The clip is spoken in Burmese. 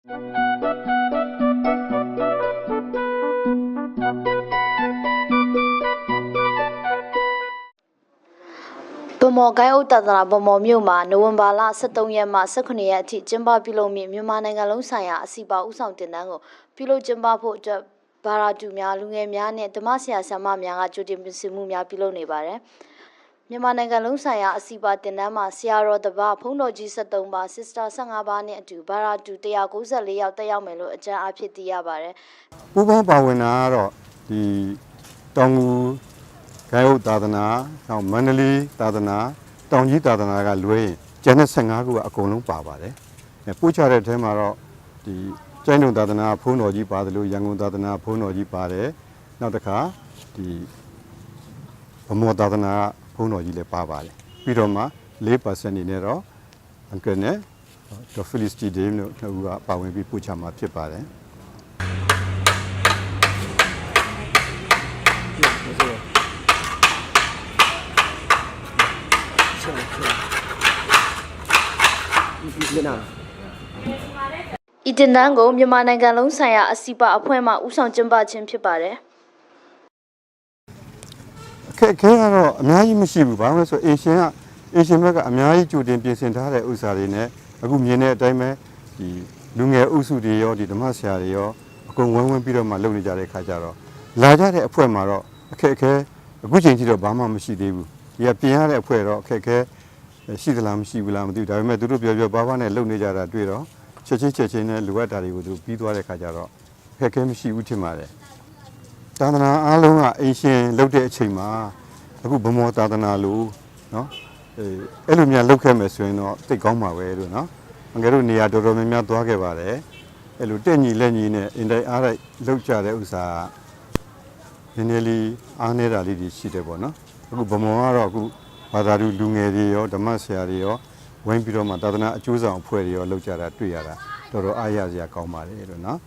ဗမော်ဂိုင်းအုပ်တာသနာဗမော်မြို့မှာနိုဝင်ဘာလ23ရက်မှ18ရက်အထိကျင်းပပြုလုပ်မည့်မြန်မာနိုင်ငံလုံးဆိုင်ရာအစီအပါဥဆောင်တင်တန်းကိုပြုလုပ်ကျင်းပဖို့အတွက်ဘာရာတူများလူငယ်များနဲ့ဓမ္မဆရာဆရာမများကကြိုတင်ပြင်ဆင်မှုများပြုလုပ်နေပါတယ်။မြန်မာနိုင်ငံလုံးဆိုင်ရာအစီအပါတင်တန်းမှာဆရာတော်တစ်ပါးဖုန်းတော်ကြီး73ပါးစစ်စတာ15ပါးနဲ့အတူဘာရာတူ194ယောက်တက်ရောက်မယ်လို့အကြံအားဖြင့်သိရပါတယ်။ပူပေါင်းပါဝင်တာကတော့ဒီတောင်ငူဂိုင်းအုပ်သာသနာနောက်မန္တလေးသာသနာတောင်ကြီးသာသနာကလွဲရင်ကျန်တဲ့15ခုကအကုန်လုံးပါပါတယ်။ပို့ချတဲ့အထဲမှာတော့ဒီကျိုင်းတုံသာသနာဖုန်းတော်ကြီးပါတယ်လို့ရန်ကုန်သာသနာဖုန်းတော်ကြီးပါတယ်။နောက်တစ်ခါဒီဗမော်သာသနာဖုန်းတော်ကြီးလည်းပါပါတယ်။ပြီးတော့မှ4%နေနဲ့တော့အန်ကယ်နဲ့ဒေါ်ဖီလစ်စတီဒေးတို့နှစ်ဦးကပါဝင်ပြီးပို့ချမှာဖြစ်ပါတယ်။ဤတင်တန်းကိုမြန်မာနိုင်ငံလုံးဆိုင်ရာအစီအပါအဖွဲ့မှဦးဆောင်ကျင်းပခြင်းဖြစ်ပါတယ်အခက်အခဲကတော့အများကြီးမရှိဘူးဘာလို့လဲဆိုအေရှင်ဘက်ကအများကြီးကြိုတင်ပြင်ဆင်ထားတဲ့ဥစ္စာတွေနဲ့အခုမြင်တဲ့အတိုင်းပဲဒီလူငယ်အုပ်စုတွေရောဒီဓမ္မဆရာတွေရောအကုန်ဝန်းပြီးတော့မှလုပ်နေကြတဲ့ခါကျတော့လာကြတဲ့အဖွဲ့မှာတော့အခက်အခဲအခုချိန်ထိတော့ဘာမှမရှိသေးဘူးဒီကပြင်ရတဲ့အဖွဲ့တော့အခက်အခဲရှိသလားမရှိဘူးလားမသိဘူးဒါပေမဲ့သူတို့ပြောပါနဲ့လုပ်နေကြတာတွေ့တော့ချက်ချင်းနဲ့လိုအပ်တာတွေကိုသူပြီးသွားတဲ့ခါကျတော့အခက်အခဲမရှိဘူးထင်ပါတယ်သာသနာအားလုံးကအင်ရှင်လုပ်တဲ့အချိန်မှာအခုဗမော်သာသနာလို့နော်အဲ့လိုများလုပ်ခဲ့မယ်ဆိုရင်တော့သိကောင်းပါပဲလို့နော်ငါတို့နေရာတော်တော်များများသွားခဲ့ပါတယ်အဲ့လိုတက်ညီလက်ညီနဲ့အင်တိုင်းအားလိုက်လုပ်ကြတဲ့ဥစ္စာနည်းနည်းလေးအားနေတာလေးတွေရှိတယ်ပေါ့နော်အခုဗမော်ကတော့အခုဘာသာလူငယ်တွေရောဓမ္မဆရာတွေရောဝိုင်းပြီးတော့မှသာသနာအကျိုးဆောင်အဖွဲ့တွေရောလုပ်ကြတာတွေ့ရတာတော်တော်အားရစရာကောင်းပါတယ်လို့နော်